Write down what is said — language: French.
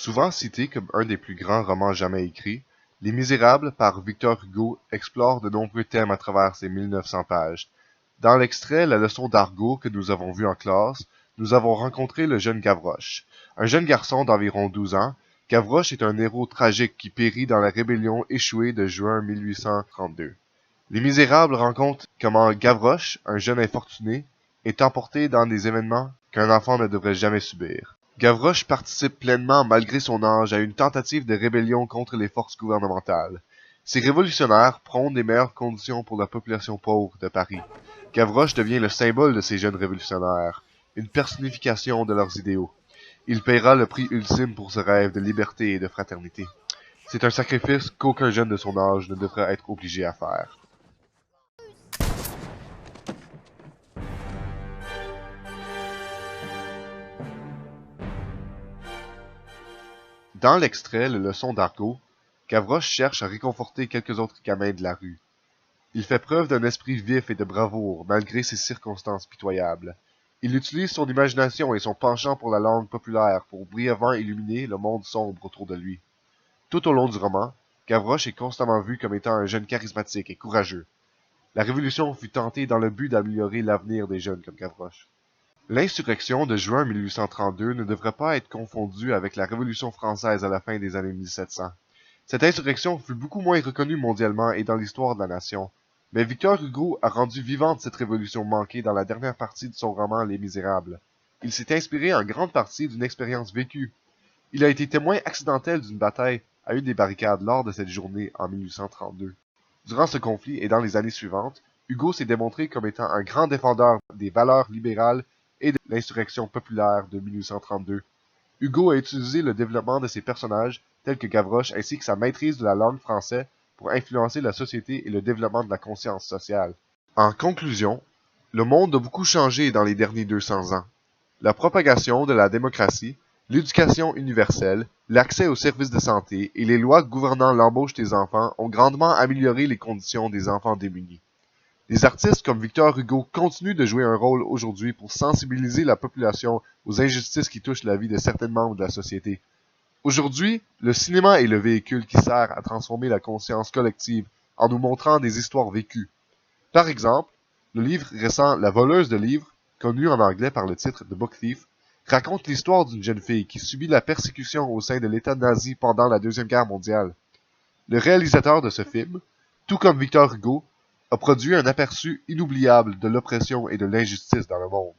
Souvent cité comme un des plus grands romans jamais écrits, Les Misérables par Victor Hugo explore de nombreux thèmes à travers ses 1900 pages. Dans l'extrait La leçon d'argot que nous avons vu en classe, nous avons rencontré le jeune Gavroche. Un jeune garçon d'environ 12 ans, Gavroche est un héros tragique qui périt dans la rébellion échouée de juin 1832. Les Misérables racontent comment Gavroche, un jeune infortuné, est emporté dans des événements qu'un enfant ne devrait jamais subir. Gavroche participe pleinement, malgré son âge, à une tentative de rébellion contre les forces gouvernementales. Ces révolutionnaires prônent des meilleures conditions pour la population pauvre de Paris. Gavroche devient le symbole de ces jeunes révolutionnaires, une personnification de leurs idéaux. Il paiera le prix ultime pour ce rêve de liberté et de fraternité. C'est un sacrifice qu'aucun jeune de son âge ne devrait être obligé à faire. Dans l'extrait La leçon d'argot, Gavroche cherche à réconforter quelques autres gamins de la rue. Il fait preuve d'un esprit vif et de bravoure, malgré ses circonstances pitoyables. Il utilise son imagination et son penchant pour la langue populaire pour brièvement illuminer le monde sombre autour de lui. Tout au long du roman, Gavroche est constamment vu comme étant un jeune charismatique et courageux. La Révolution fut tentée dans le but d'améliorer l'avenir des jeunes comme Gavroche. L'insurrection de juin 1832 ne devrait pas être confondue avec la Révolution française à la fin des années 1700. Cette insurrection fut beaucoup moins reconnue mondialement et dans l'histoire de la nation, mais Victor Hugo a rendu vivante cette révolution manquée dans la dernière partie de son roman Les Misérables. Il s'est inspiré en grande partie d'une expérience vécue. Il a été témoin accidentel d'une bataille à une des barricades lors de cette journée en 1832. Durant ce conflit et dans les années suivantes, Hugo s'est démontré comme étant un grand défendeur des valeurs libérales et de l'insurrection populaire de 1832. Hugo a utilisé le développement de ses personnages, tels que Gavroche, ainsi que sa maîtrise de la langue française pour influencer la société et le développement de la conscience sociale. En conclusion, le monde a beaucoup changé dans les derniers 200 ans. La propagation de la démocratie, l'éducation universelle, l'accès aux services de santé et les lois gouvernant l'embauche des enfants ont grandement amélioré les conditions des enfants démunis. Des artistes comme Victor Hugo continuent de jouer un rôle aujourd'hui pour sensibiliser la population aux injustices qui touchent la vie de certains membres de la société. Aujourd'hui, le cinéma est le véhicule qui sert à transformer la conscience collective en nous montrant des histoires vécues. Par exemple, le livre récent La voleuse de livres, connu en anglais par le titre The Book Thief, raconte l'histoire d'une jeune fille qui subit la persécution au sein de l'État nazi pendant la Deuxième Guerre mondiale. Le réalisateur de ce film, tout comme Victor Hugo, a produit un aperçu inoubliable de l'oppression et de l'injustice dans le monde.